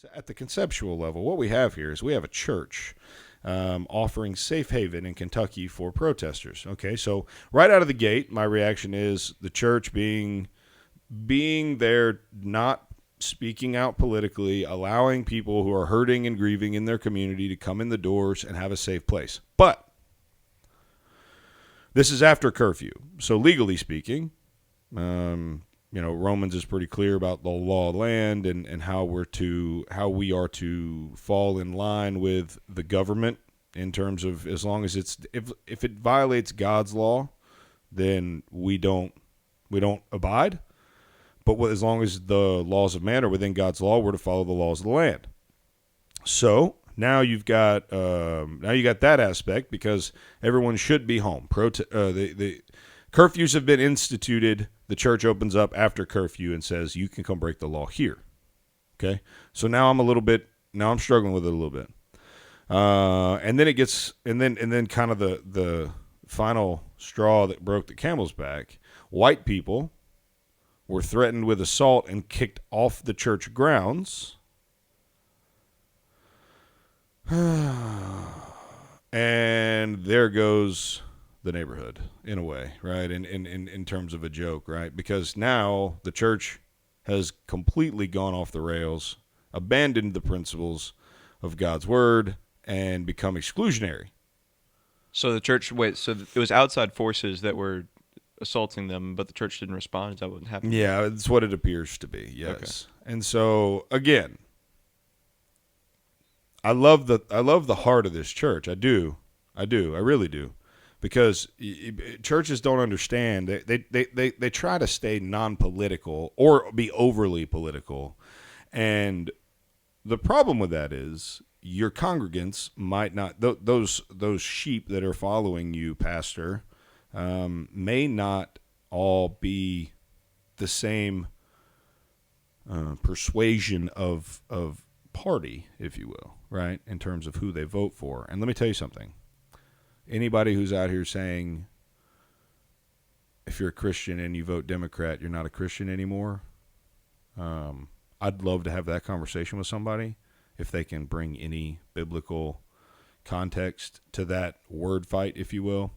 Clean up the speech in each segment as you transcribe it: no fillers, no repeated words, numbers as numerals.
So at the conceptual level, what we have here is we have a church offering safe haven in Kentucky for protesters. Okay, so right out of the gate, my reaction is the church being there, not speaking out politically, allowing people who are hurting and grieving in their community to come in the doors and have a safe place. But this is after curfew, so legally speaking, Romans is pretty clear about the law of land and how we are to fall in line with the government in terms of, as long as if it violates God's law, then we don't abide. But as long as the laws of man are within God's law, we're to follow the laws of the land. So now you've got that aspect, because everyone should be home. The curfews have been instituted. The church opens up after curfew and says you can come break the law here. Okay, so now I'm struggling with it a little bit, and then kind of the final straw that broke the camel's back. White people were threatened with assault and kicked off the church grounds. And there goes the neighborhood, in a way, right? In terms of a joke, right? Because now the church has completely gone off the rails, abandoned the principles of God's word, and become exclusionary. So it was outside forces that were assaulting them, but the church didn't respond. Is that what happened? Yeah, it's what it appears to be. Yes. Okay. And so again, I love the heart of this church. I do. I really do. Because churches don't understand. They try to stay non-political or be overly political. And the problem with that is your congregants might not, those sheep that are following you, pastor, may not all be the same persuasion of party, if you will, right, in terms of who they vote for. And let me tell you something. Anybody who's out here saying if you're a Christian and you vote Democrat, you're not a Christian anymore, I'd love to have that conversation with somebody if they can bring any biblical context to that word fight, if you will.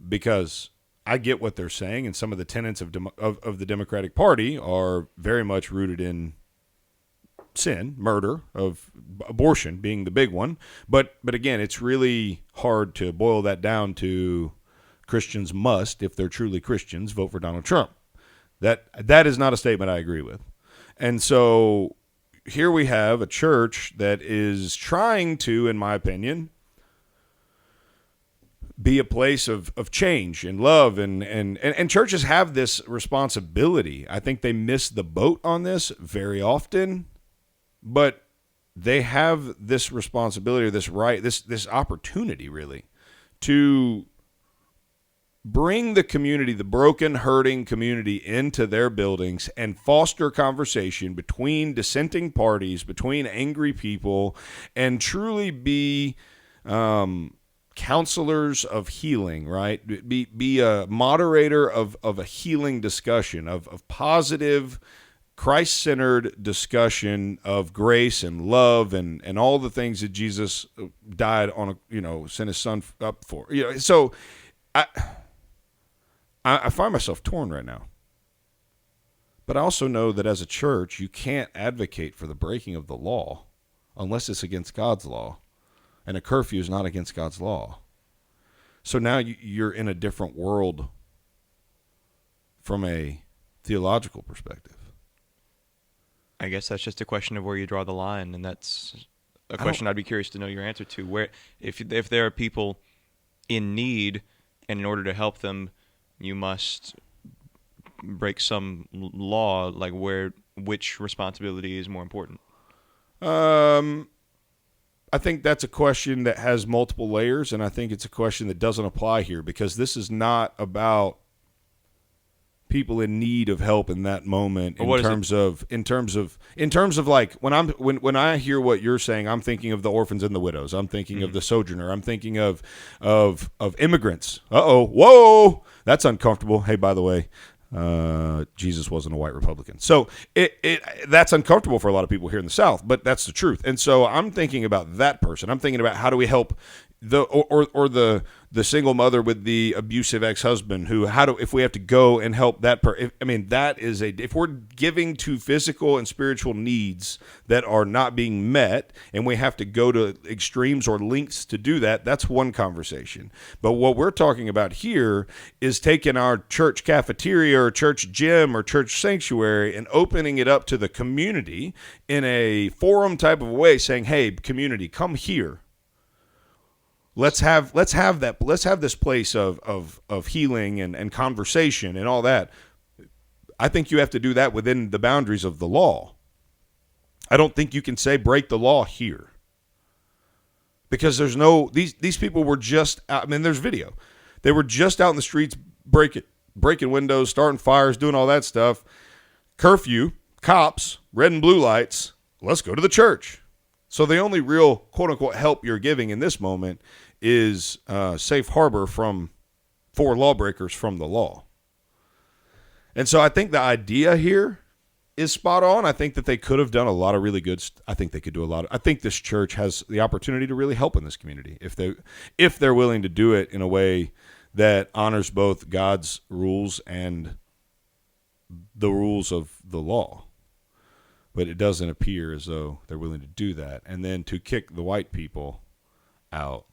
Because I get what they're saying, and some of the tenets of the Democratic Party are very much rooted in sin, murder, of abortion being the big one. But again, it's really hard to boil that down to Christians must, if they're truly Christians, vote for Donald Trump. That is not a statement I agree with. And so here we have a church that is trying to, in my opinion, be a place of change and love, and churches have this responsibility. I think they miss the boat on this very often, but they have this responsibility, or this right, this opportunity really, to bring the community, the broken, hurting community, into their buildings and foster conversation between dissenting parties, between angry people, and truly be counselors of healing, right? Be a moderator of a healing discussion, of positive, Christ-centered discussion of grace and love and all the things that Jesus died on, sent his son up for. So I find myself torn right now. But I also know that as a church, you can't advocate for the breaking of the law unless it's against God's law. And a curfew is not against God's law. So now you're in a different world from a theological perspective. I guess that's just a question of where you draw the line, and that's a question I'd be curious to know your answer to. Where, if there are people in need, and in order to help them, you must break some law, like which responsibility is more important? I think that's a question that has multiple layers, and I think it's a question that doesn't apply here, because this is not about people in need of help in that moment. In terms of like when I hear what you're saying, I'm thinking of the orphans and the widows. I'm thinking of the sojourner. I'm thinking of immigrants. Whoa, that's uncomfortable. Hey, by the way, Jesus wasn't a white Republican. So that's uncomfortable for a lot of people here in the South, but that's the truth. And so I'm thinking about that person. I'm thinking about how do we help the single mother with the abusive ex-husband if we have to go and help that person. I mean, if we're giving to physical and spiritual needs that are not being met and we have to go to extremes or lengths to do that, that's one conversation. But what we're talking about here is taking our church cafeteria or church gym or church sanctuary and opening it up to the community in a forum type of way, saying, hey, community, come here. Let's have this place of healing and conversation and all that. I think you have to do that within the boundaries of the law. I don't think you can say break the law here. Because these people were just out, I mean, there's video. They were just out in the streets breaking windows, starting fires, doing all that stuff. Curfew, cops, red and blue lights, let's go to the church. So the only real quote-unquote help you're giving in this moment is safe harbor for lawbreakers from the law. And so I think the idea here is spot on. I think that they could have done a lot of really good I think they could do a lot. I think this church has the opportunity to really help in this community if they're willing to do it in a way that honors both God's rules and the rules of the law. But it doesn't appear as though they're willing to do that. And then to kick the white people out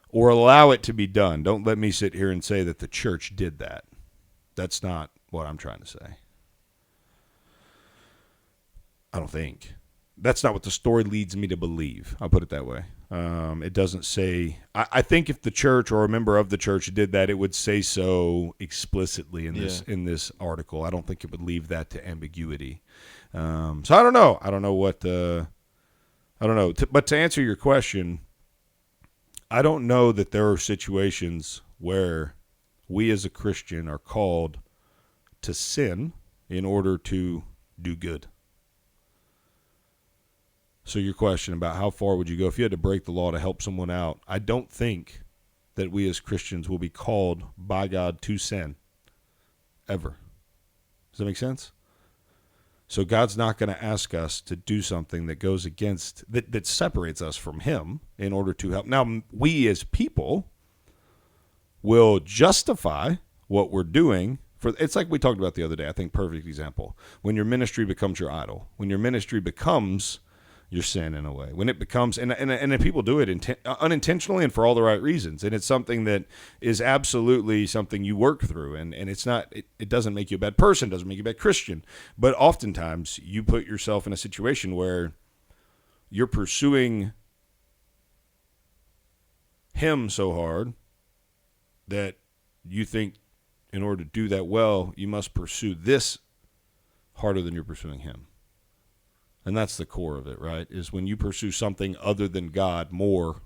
or allow it to be done. Don't let me sit here and say that the church did that. That's not what I'm trying to say. I don't think. That's not what the story leads me to believe. I'll put it that way. It doesn't say. I think if the church or a member of the church did that, it would say so explicitly in this article. I don't think it would leave that to ambiguity. So I don't know. I don't know. But to answer your question, I don't know that there are situations where we as a Christian are called to sin in order to do good. So your question about how far would you go if you had to break the law to help someone out, I don't think that we as Christians will be called by God to sin ever. Does that make sense? So God's not going to ask us to do something that goes against, that separates us from him in order to help. Now, we as people will justify what we're doing. It's like we talked about the other day. I think perfect example. When your ministry becomes your idol. When your ministry becomes your sin in a way. When it becomes, and people do it unintentionally and for all the right reasons. And it's something that is absolutely something you work through. And it's not, it doesn't make you a bad person, doesn't make you a bad Christian. But oftentimes you put yourself in a situation where you're pursuing him so hard that you think in order to do that well, you must pursue this harder than you're pursuing him. And that's the core of it, right? Is when you pursue something other than God more,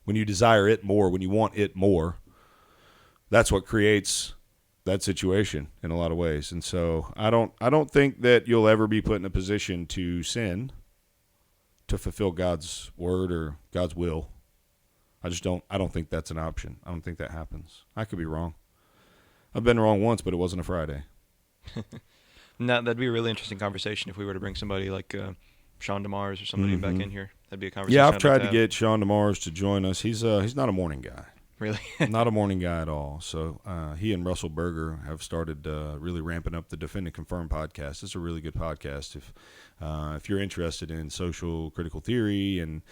when you desire it more, when you want it more, that's what creates that situation in a lot of ways. And so I don't think that you'll ever be put in a position to sin to fulfill God's word or God's will. I don't think that's an option. I don't think that happens. I could be wrong. I've been wrong once, but it wasn't a Friday. No, that'd be a really interesting conversation if we were to bring somebody like Sean DeMars or somebody back in here. That'd be a conversation. Yeah, I've tried to get Sean DeMars to join us. He's not a morning guy. Really? Not a morning guy at all. So he and Russell Berger have started really ramping up the Defend and Confirm podcast. It's a really good podcast. If you're interested in social critical theory and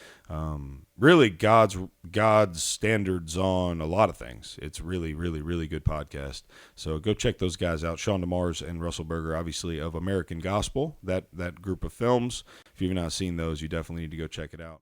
really God's standards on a lot of things, it's really, really, really good podcast. So go check those guys out. Sean DeMars and Russell Berger, obviously of American Gospel, that group of films. If you've not seen those, you definitely need to go check it out.